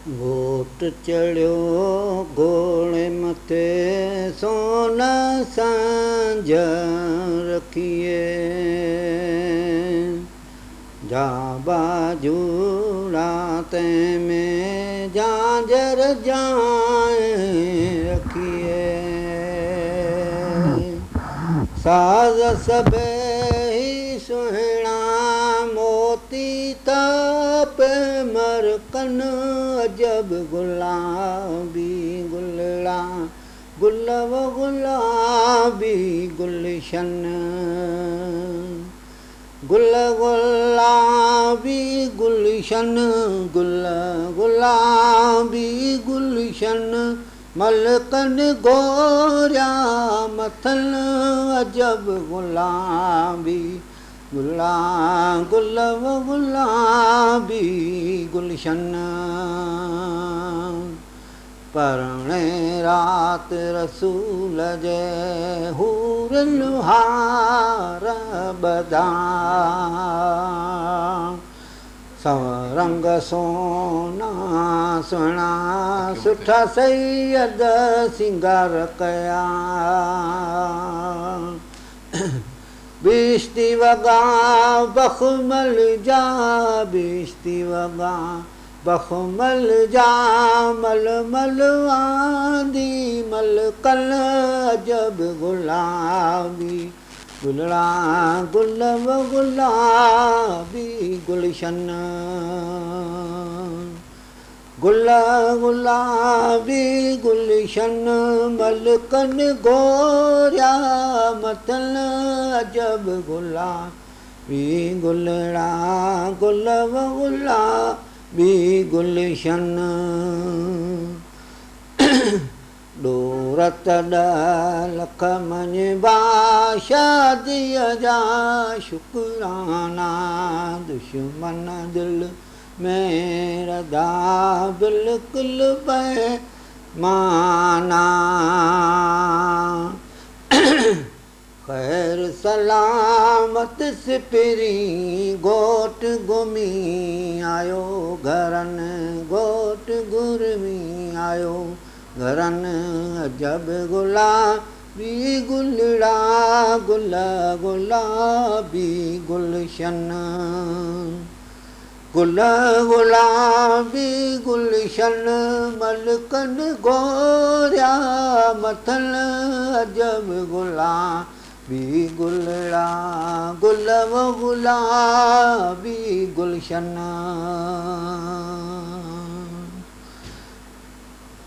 घोट चढ़ियो घोड़े मथे सोना सांझ रखिए जा बाजूड़ा तैमें झांझर जाए रखिए साज सबे ही सुहिणा मोती ताप मरकन अजब गुलाबी गुलड़ा गुलाब गुलाबी गुलशन गुल गुलाबी गुलशन गुल गुलाबी गुलशन मलकन गोरिया मथन अजब गुलाबी गुला गुलाब गुलाबी गुलशन परणे रात रसूल जे हूर लुहार बदा सवरंग सोना सुहिणा सुठा सैयद सिंगार कया बिश्ती वगा बखमल जा बिश्ती वगा बखमल जा मल मल आंदी मल कल अजब गुलाबी गुलड़ा गुलाब गुलाबी गुलशन गुल गुलाबी गुलशन मलकन गोरिया मथन अजब गुलाबी गुलड़ा गुलाब गुलाबी गुलशन डोरत लख मंझबा शादीअ जा शुक्राना दुश्मन दिल में रदा बिल्कुल बेमाना खैर सलामत सिपरी घोट घुमी आयो घरन घोट घुरमी आयो घरन अजब गुलाबी गुलड़ा गुल गुलाबी गुलशन गुल गुलाबी गुलशन मलकन गोरिया मथन अजब गुलाबी गुलड़ा गुल गुलाबी गुलशन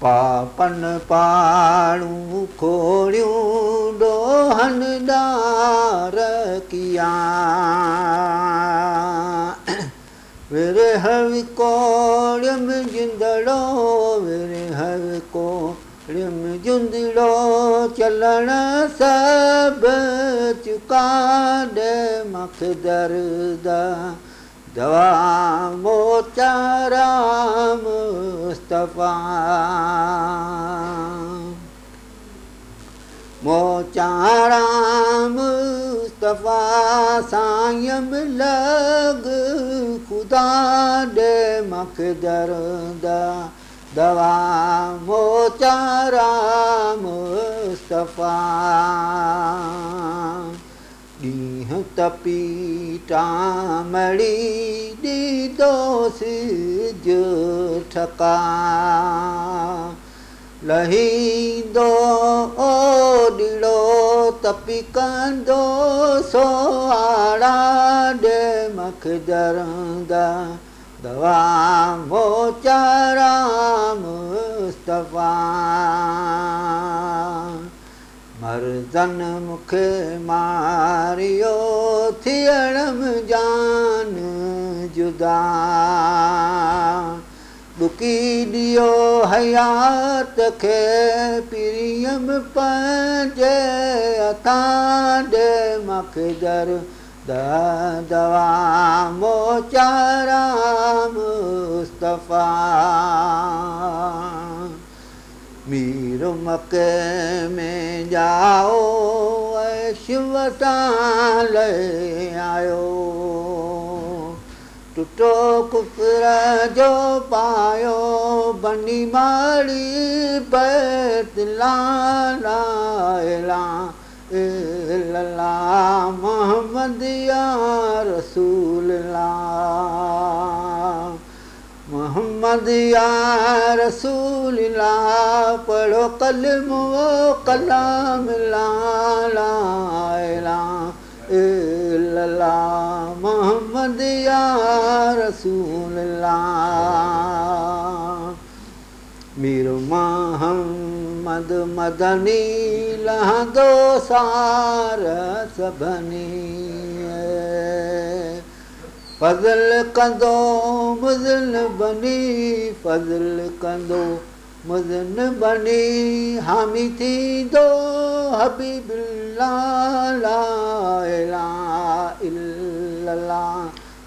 पापन पाड़ू खोड़ियूं डोहन डार किया विरह विकोड़ियम जिंदड़ो विरह विकोड़ियम जिंदड़ो चलण सब चुका दे मखदर दवा मोचारा मुस्तफा मोचारा मुस्तफा सायम लग खुदा दे मखदर दवा मोचारा मुस्तफा ॾींहं तपीटा मड़ी ॾीदो सिज ठका लहींदो ओॾिड़ो तपी कंदो सोआड़ा ॾे मखदर दवा मोचारा मुस्तफा मर्दन मुखे मारियो थियणम जान जुदा ॾुकी ॾियो हयात खे पिरियम पंहिंजे हथां ॾे मखदर दवा मोचारा मुस्तफा मीर मके में जाओ शिव सां ले आयो टुटो कुफर जो पायो बनी माड़ी बैत ला ला इल्लल्लाह मोहम्मद या रसूल अल्लाह मोहम्मद या रसूल अल्लाह पढ़ो कलमो कलाम ला ला इल्लल्लाह मोहम्मद या रसूल अल्लाह मीर मोहम्मद मदनी लहंदो सार सभनी फज़ल कंदो मुज़न बनी फज़ल कंदो मुज़न बनी हामी थींदो हबीबुल्लाह ला इलाहा इल्लल्लाह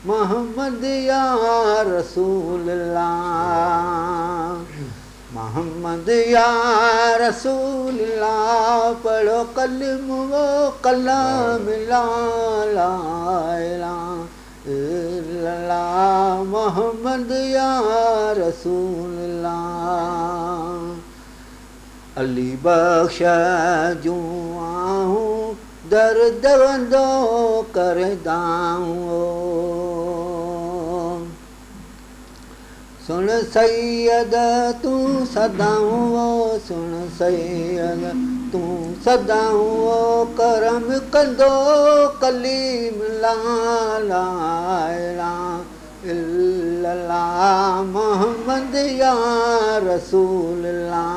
मोहम्मद या रसूल अल्लाह मोहम्मद या रसूल अल्लाह पढ़ो कलमो कलाम ला ला इलाहा इल्लल्लाह मोहम्मद या रसूल अल्लाह अली बख्श जूं आहूं दर्द वंदो करदाऊं सुन सैयद तूं सदाऊं सुन सैयद तूं सदाऊं करम कंदो कलीम ला ला इल्लल्लाह मोहम्मद या रसूल अल्लाह